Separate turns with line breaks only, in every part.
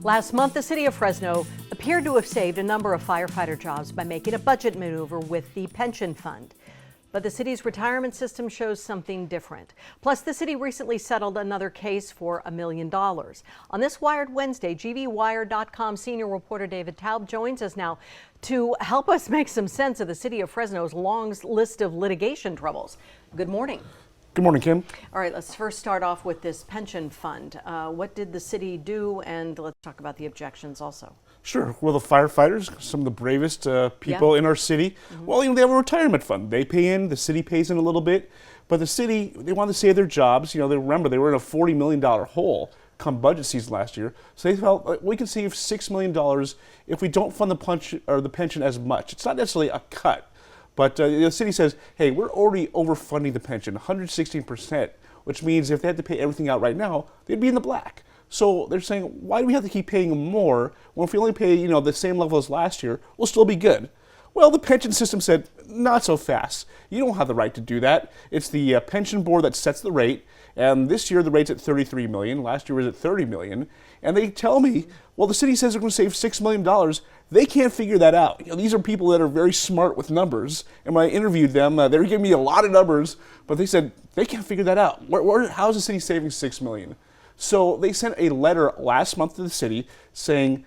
Last month, the city of Fresno appeared to have saved a number of firefighter jobs by making a budget maneuver with the pension fund. But the city's retirement system shows something different. Plus, the city recently settled another case for $1 million. On this Wired Wednesday, GVWire.com senior reporter David Taub joins us now to help us make some sense of the city of Fresno's long list of litigation troubles. Good morning.
Good morning, Kim.
All right, let's first start off with this pension fund. What did the city do? And let's talk about the objections also.
Sure. Well, the firefighters, some of the bravest people in our city, well, they have a retirement fund. They pay in, the city pays in a little bit, but the city, they want to save their jobs. They remember they were in a $40 million hole come budget season last year. So they felt like we can save $6 million if we don't fund the pension as much. It's not necessarily a cut. But the city says, hey, we're already overfunding the pension, 116%, which means if they had to pay everything out right now, they'd be in the black. So they're saying, why do we have to keep paying them more when if we only pay, the same level as last year, we'll still be good? Well, the pension system said, not so fast. You don't have the right to do that. It's the pension board that sets the rate. And this year the rate's at $33 million. Last year was at $30 million. And they tell me, well, the city says they're going to save $6 million. They can't figure that out. These are people that are very smart with numbers. And when I interviewed them, they were giving me a lot of numbers, but they said they can't figure that out. How is the city saving $6 million? So they sent a letter last month to the city saying,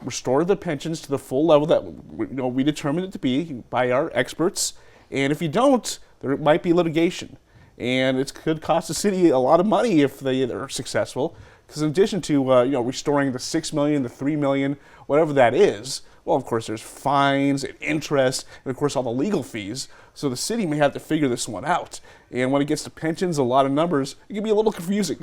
restore the pensions to the full level that we determined it to be by our experts. And if you don't, there might be litigation. And it could cost the city a lot of money if they are successful. Because in addition to restoring the $6 million, the $3 million, whatever that is, well, of course, there's fines and interest, and of course all the legal fees. So the city may have to figure this one out. And when it gets to pensions, a lot of numbers, it can be a little confusing.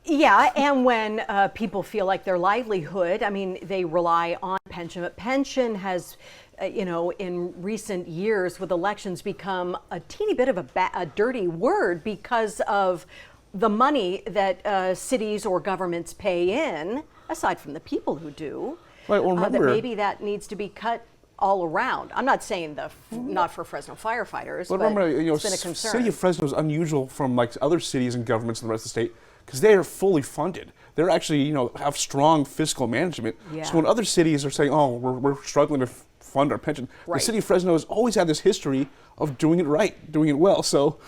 Yeah, and when people feel like their livelihood, they rely on pension, but pension has, in recent years with elections become a teeny bit of a dirty word because of the money that cities or governments pay in, aside from the people who do.
Right, well, remember,
that maybe that needs to be cut all around. I'm not saying not for Fresno firefighters, but
remember,
it's been a concern.
The city of Fresno is unusual from other cities and governments in the rest of the state because they are fully funded. They're actually, have strong fiscal management.
Yeah.
So when other cities are saying, oh, we're struggling to fund our pension,
right.
The city of Fresno has always had this history of doing it right, doing it well. So,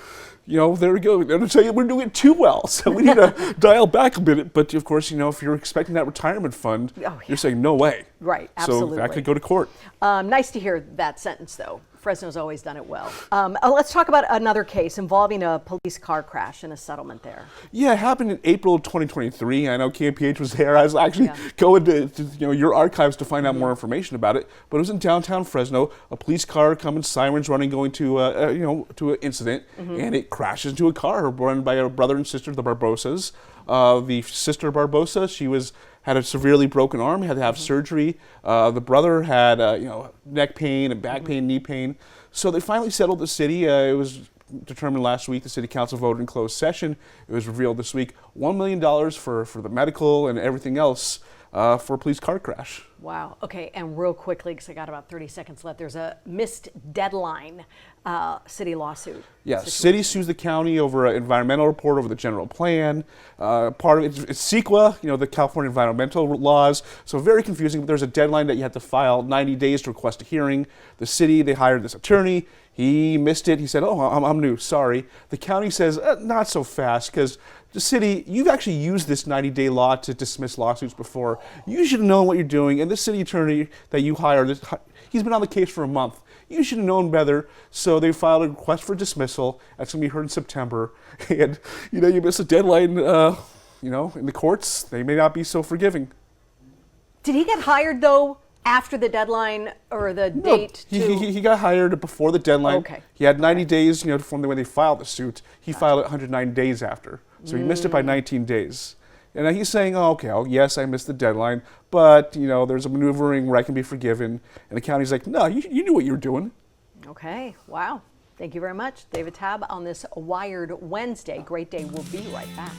there we go. They're saying we're doing it too well, so we need to dial back a bit. But of course, if you're expecting that retirement fund, you're saying no way.
Right, absolutely.
So that could go to court.
Nice to hear that sentence, though. Fresno's always done it well. Let's talk about another case involving a police car crash and a settlement there.
Yeah, it happened in April of 2023. I know KMPH was there. I was actually going to your archives to find out more information about it. But it was in downtown Fresno. A police car coming, sirens running, going to to an incident, and it crashes into a car run by a brother and sister, the Barbosas. The sister Barbosa, she had a severely broken arm, had to have surgery. The brother had neck pain and back pain, knee pain. So they finally settled the city. It was determined last week. The city council voted in closed session. It was revealed this week, $1 million for the medical and everything else for a police car crash.
Wow. Okay, and real quickly, because I got about 30 seconds left, there's a missed deadline city lawsuit.
Yeah, city sues the county over an environmental report over the general plan. Part of it's CEQA, the California environmental laws. So very confusing, but there's a deadline that you have to file 90 days to request a hearing. The city, they hired this attorney. He missed it. He said, oh, I'm new, sorry. The county says, not so fast, because the city, you've actually used this 90-day law to dismiss lawsuits before. You should have known what you're doing. And the city attorney that you hired, he's been on the case for a month. You should have known better. So they filed a request for dismissal. That's going to be heard in September. And, you miss a deadline, in the courts, they may not be so forgiving.
Did he get hired, though, after the deadline or the date?
No, he got hired before the deadline.
Okay.
He had 90 days, from when they filed the suit. He filed it 109 days after. So he missed it by 19 days. And he's saying, yes, I missed the deadline, but, there's a maneuvering where I can be forgiven. And the county's like, no, you knew what you were doing.
Okay, wow. Thank you very much, David Taub, on this Wired Wednesday. Great day. We'll be right back.